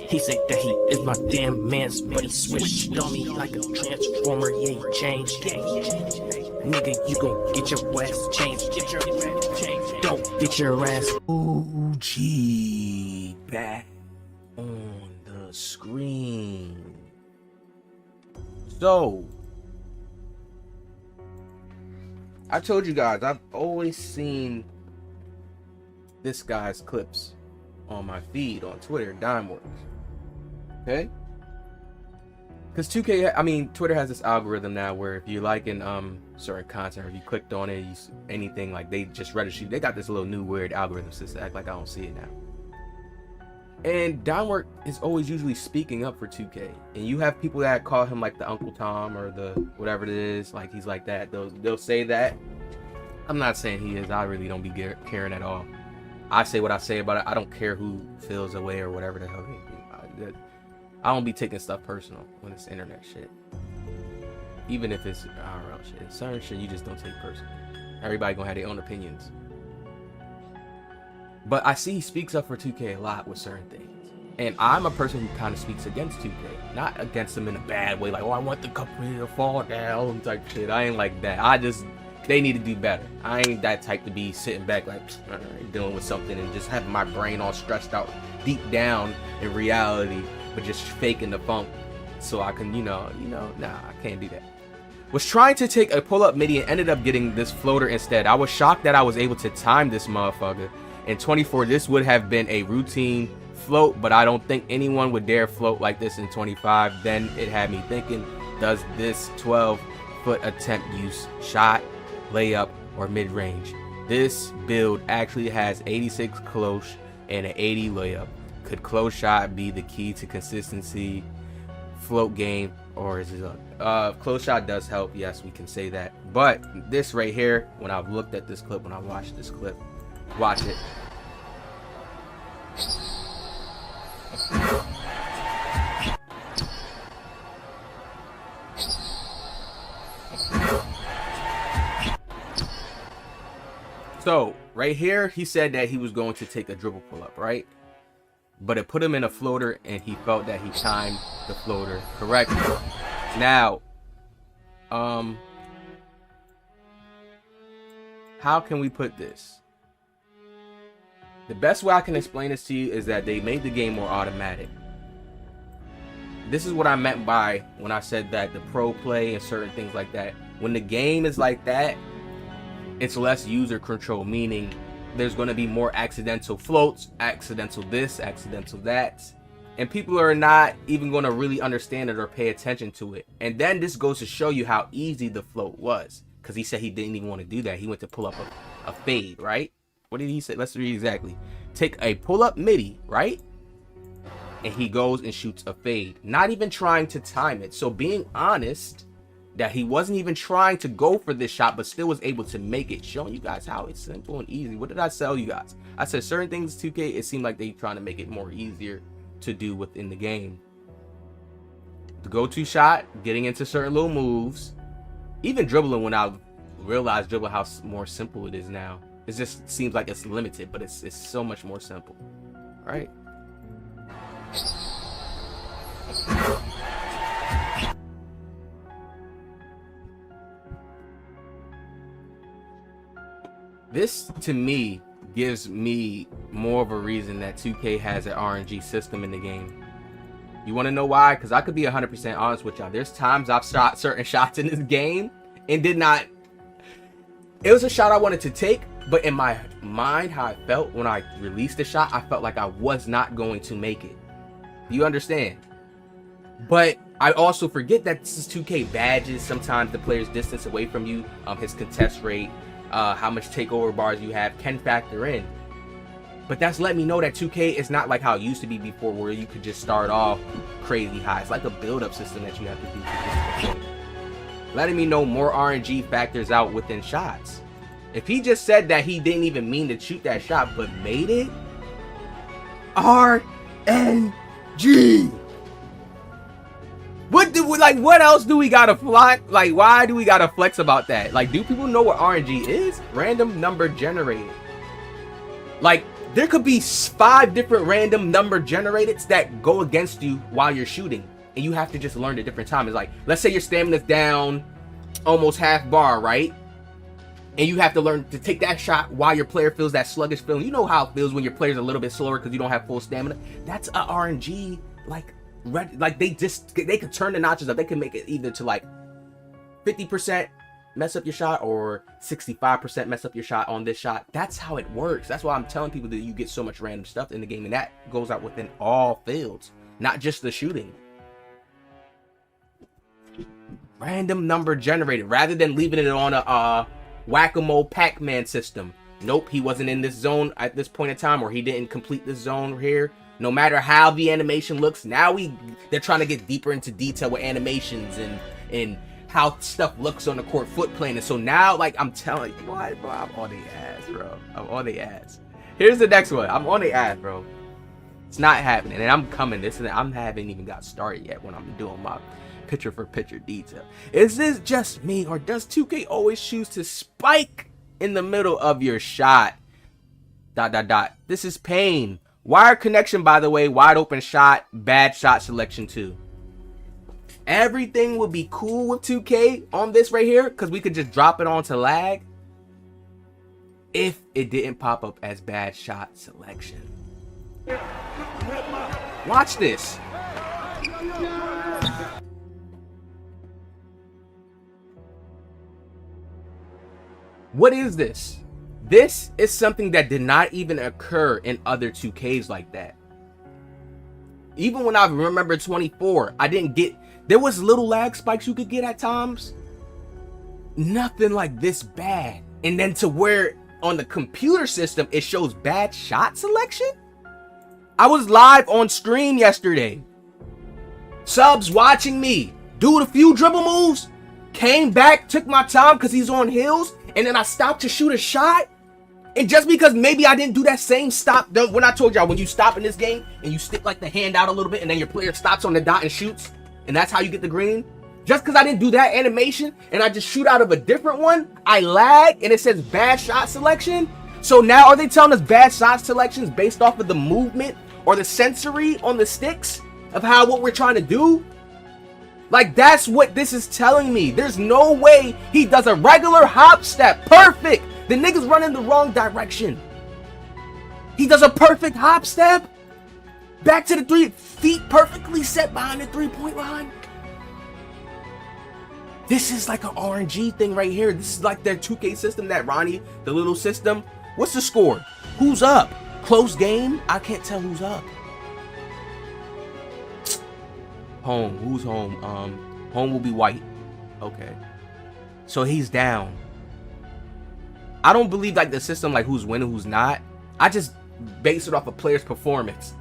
He said that he is my damn man's, but he switched on me like a transformer. Yeah, he changed. Nigga, you gon' get your ass changed. Don't get your ass OG back on the screen. So, I told you guys, I've always seen this guy's clips on my feed on Twitter, Dimework. Okay? Because 2K, I mean, Twitter has this algorithm now where if you liking certain content or if you clicked on it, anything, like they just register you. They got this little new weird algorithm system. Act like I don't see it now. And Dimework is always usually speaking up for 2K. And you have people that call him like the Uncle Tom or the whatever it is, like he's like that. They'll say that. I'm not saying he is. I really don't be caring at all. I say what I say about it. I don't care who feels away or whatever the hell they do. I don't be taking stuff personal when it's internet shit. Even if it's IRL shit. Certain shit you just don't take personal. Everybody gonna have their own opinions. But I see he speaks up for 2K a lot with certain things. And I'm a person who kind of speaks against 2K. Not against them in a bad way, like, oh, I want the company to fall down type shit. I ain't like that. They need to do better. I ain't that type to be sitting back like dealing with something and just having my brain all stressed out deep down in reality, but just faking the funk so I can, nah, I can't do that. Was trying to take a pull-up MIDI and ended up getting this floater instead. I was shocked that I was able to time this motherfucker. In 24, this would have been a routine float, but I don't think anyone would dare float like this in 25. Then it had me thinking, does this 12-foot attempt use shot, layup, or mid-range? This build actually has 86 close and an 80 layup. Could close shot be the key to consistency float game, or is it close shot does help? Yes, we can say that. But this right here, when I've looked at this clip, when I watched this clip, watch it. So right here, he said that he was going to take a dribble pull up, right? But it put him in a floater and he felt that he timed the floater correctly. Now, how can we put this? The best way I can explain this to you is that they made the game more automatic. This is what I meant by when I said that the pro play and certain things like that. When the game is like that, it's less user control, meaning there's going to be more accidental floats, accidental this, accidental that, and people are not even going to really understand it or pay attention to it. And then this goes to show you how easy the float was, because he said he didn't even want to do that. He went to pull up a fade, right? What did he say? Let's read exactly. Take a pull-up MIDI, right? And he goes and shoots a fade, not even trying to time it. So being honest that he wasn't even trying to go for this shot, but still was able to make it, showing you guys how it's simple and easy. What did I tell you guys? I said certain things 2K, it seemed like they trying to make it more easier to do within the game. The go-to shot, getting into certain little moves, even dribbling when I realized how more simple it is now. It just seems like it's limited, but it's so much more simple, right? This, to me, gives me more of a reason that 2K has an RNG system in the game. You want to know why? Because I could be 100% honest with y'all. There's times I've shot certain shots in this game and did not... It was a shot I wanted to take, but in my mind, how I felt when I released the shot, I felt like I was not going to make it. Do you understand? But I also forget that this is 2K badges. Sometimes the player's distance away from you, his contest rate, how much takeover bars you have can factor in. But that's let me know that 2K is not like how it used to be before, where you could just start off crazy high. It's like a build-up system that you have to do to get to the point. Letting me know more RNG factors out within shots. If he just said that he didn't even mean to shoot that shot but made it, RNG. What else do we gotta flex? Like, why do we gotta flex about that? Like, do people know what RNG is? Random number generated. Like, there could be 5 different random number generated that go against you while you're shooting, and you have to just learn at different times. Like, let's say your stamina's down almost half bar, right? And you have to learn to take that shot while your player feels that sluggish feeling. You know how it feels when your player's a little bit slower because you don't have full stamina. That's a RNG. Like they could turn the notches up. They can make it either to like 50% mess up your shot or 65% mess up your shot on this shot. That's how it works. That's why I'm telling people that you get so much random stuff in the game, and that goes out within all fields, not just the shooting. Random number generated rather than leaving it on a whack-a-mole Pac-Man system. Nope, he wasn't in this zone at this point in time, or he didn't complete this zone here. No matter how the animation looks, now they're trying to get deeper into detail with animations and how stuff looks on the court foot plane. And so now, like, I'm telling you, boy, I'm on the ass, bro. I'm on the ass. Here's the next one. I'm on the ass, bro. It's not happening, and I'm coming. I haven't even got started yet when I'm doing my picture for picture detail. Is this just me, or does 2K always choose to spike in the middle of your shot? ... This is pain. Wire connection, by the way, wide open shot, bad shot selection too. Everything would be cool with 2K on this right here because we could just drop it onto lag if it didn't pop up as bad shot selection. Watch this. What is this? This is something that did not even occur in other 2Ks like that. Even when I remember 24, I didn't get... There was little lag spikes you could get at times. Nothing like this bad. And then to where on the computer system, it shows bad shot selection? I was live on stream yesterday. Subs watching me do a few dribble moves. Came back, took my time because he's on hills. And then I stopped to shoot a shot. And just because maybe I didn't do that same stop, when I told y'all, when you stop in this game and you stick like the hand out a little bit and then your player stops on the dot and shoots, and that's how you get the green. Just because I didn't do that animation and I just shoot out of a different one, I lag and it says bad shot selection. So now are they telling us bad shot selections based off of the movement or the sensory on the sticks of what we're trying to do? Like, that's what this is telling me. There's no way he does a regular hop step. Perfect. The nigga's running the wrong direction. He does a perfect hop step. Back to the 3 feet perfectly set behind the 3-point line. This is like an RNG thing right here. This is like their 2K system, that Ronnie, the little system. What's the score? Who's up? Close game? I can't tell who's up. Home. Who's home? Home will be white. Okay. So he's down. I don't believe like the system, like who's winning, who's not. I just base it off a player's performance.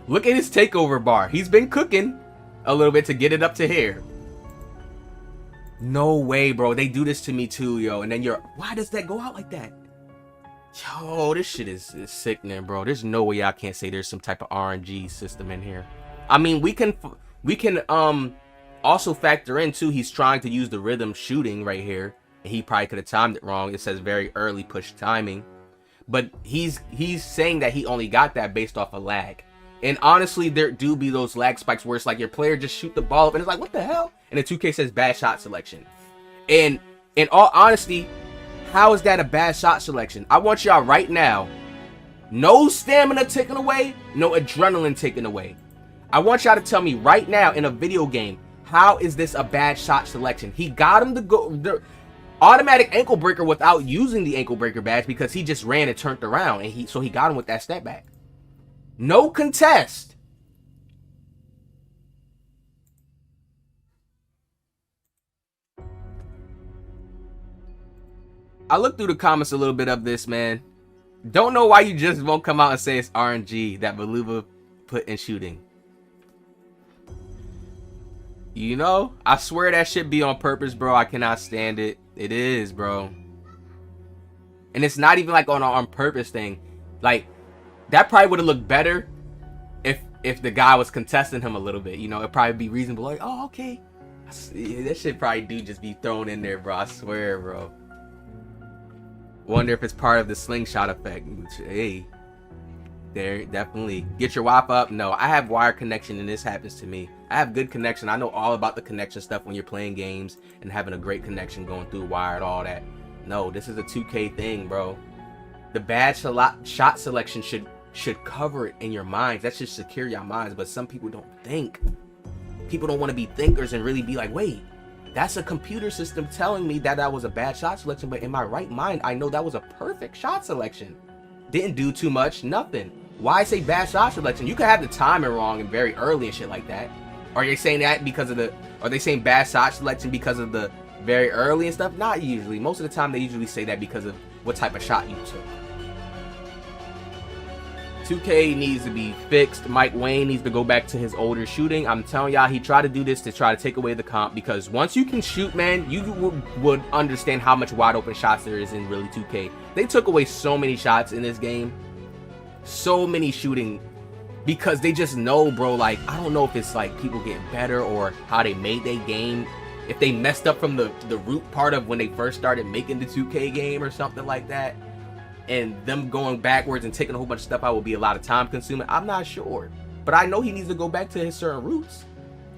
Look at his takeover bar. He's been cooking a little bit to get it up to here. No way, bro. They do this to me too, yo. And then why does that go out like that? Yo, this shit is sickening, bro. There's no way I can't say there's some type of RNG system in here. I mean, we can also factor in too, he's trying to use the rhythm shooting right here. And he probably could have timed it wrong. It says very early push timing. But he's saying that he only got that based off of lag. And honestly, there do be those lag spikes where it's like your player just shoot the ball up and it's like, what the hell? And the 2K says bad shot selection. And in all honesty, how is that a bad shot selection? I want y'all right now, no stamina taken away, no adrenaline taken away. I want y'all to tell me right now in a video game, how is this a bad shot selection? He got him to go the automatic ankle breaker without using the ankle breaker badge because he just ran and turned around, and so he got him with that step back. No contest. I looked through the comments a little bit of this, man. Don't know why you just won't come out and say it's RNG that Beluva put in shooting. You know, I swear that shit be on purpose, bro. I cannot stand it. It is, bro. And it's not even like on purpose thing. Like, that probably would have looked better if the guy was contesting him a little bit. You know, it'd probably be reasonable. Like, oh, okay. That shit probably do just be thrown in there, bro. I swear, bro. Wonder if it's part of the slingshot effect. Hey, There, definitely. Get your Wi-Fi up. No, I have wire connection and this happens to me. I have good connection. I know all about the connection stuff when you're playing games and having a great connection going through wire and all that. No, this is a 2K thing, bro. The bad shot selection should cover it in your minds. That should secure your minds, but some people don't think. People don't want to be thinkers and really be like, wait, that's a computer system telling me that that was a bad shot selection, but in my right mind, I know that was a perfect shot selection. Didn't do too much, nothing. Why say bad shot selection? You could have the timing wrong and very early and shit like that. Are they saying that because of the, are they saying bad shot selection because of the very early and stuff? Not usually. Most of the time they usually say that because of what type of shot you took. 2K needs to be fixed. Mike Wang needs to go back to his older shooting. I'm telling y'all, he tried to do this to try to take away the comp, because once you can shoot, man, you would understand how much wide open shots there is in really 2K. They took away so many shots in this game. So many shooting, because they just know, bro, like, I don't know if it's like people getting better or how they made their game. If they messed up from the root part of when they first started making the 2K game or something like that, and them going backwards and taking a whole bunch of stuff out will be a lot of time consuming. I'm not sure, but I know he needs to go back to his certain roots.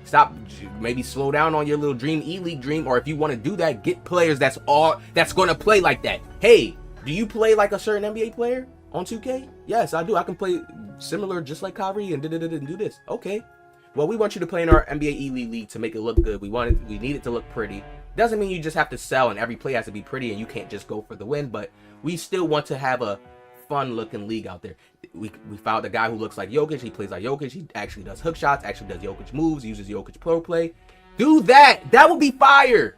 Stop, maybe slow down on your little dream, E-League dream, or if you want to do that, get players that's going to play like that. Hey, do you play like a certain NBA player on 2K? Yes, I do. I can play similar, just like Kyrie, and do this. Okay, well, we want you to play in our NBA E-League league to make it look good. We need it to look pretty. Doesn't mean you just have to sell and every play has to be pretty and you can't just go for the win, but we still want to have a fun looking league out there. We found a guy who looks like Jokic. He plays like Jokic. He actually does hook shots, actually does Jokic moves, uses Jokic pro play. Do that. That would be fire.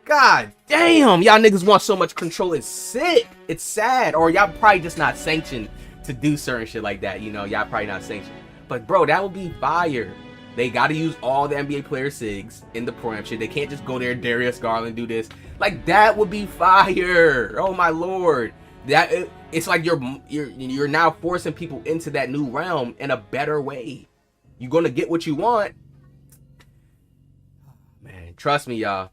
God damn, y'all niggas want so much control. It's sick. It's sad. Or y'all probably just not sanctioned to do certain shit like that. You know, y'all probably not sanctioned. But bro, that would be fire. They got to use all the NBA player SIGs in the pro shit. They can't just go there, Darius Garland, do this. Like, that would be fire. Oh my lord. It's like you're now forcing people into that new realm in a better way. You're gonna get what you want. Man, trust me, y'all.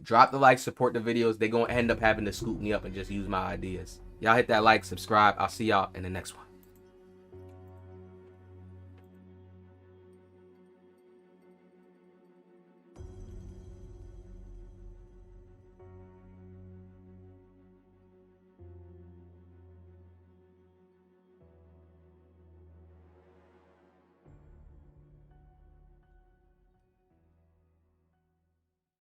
Drop the like, support the videos. They're gonna end up having to scoop me up and just use my ideas. Y'all hit that like, subscribe. I'll see y'all in the next one.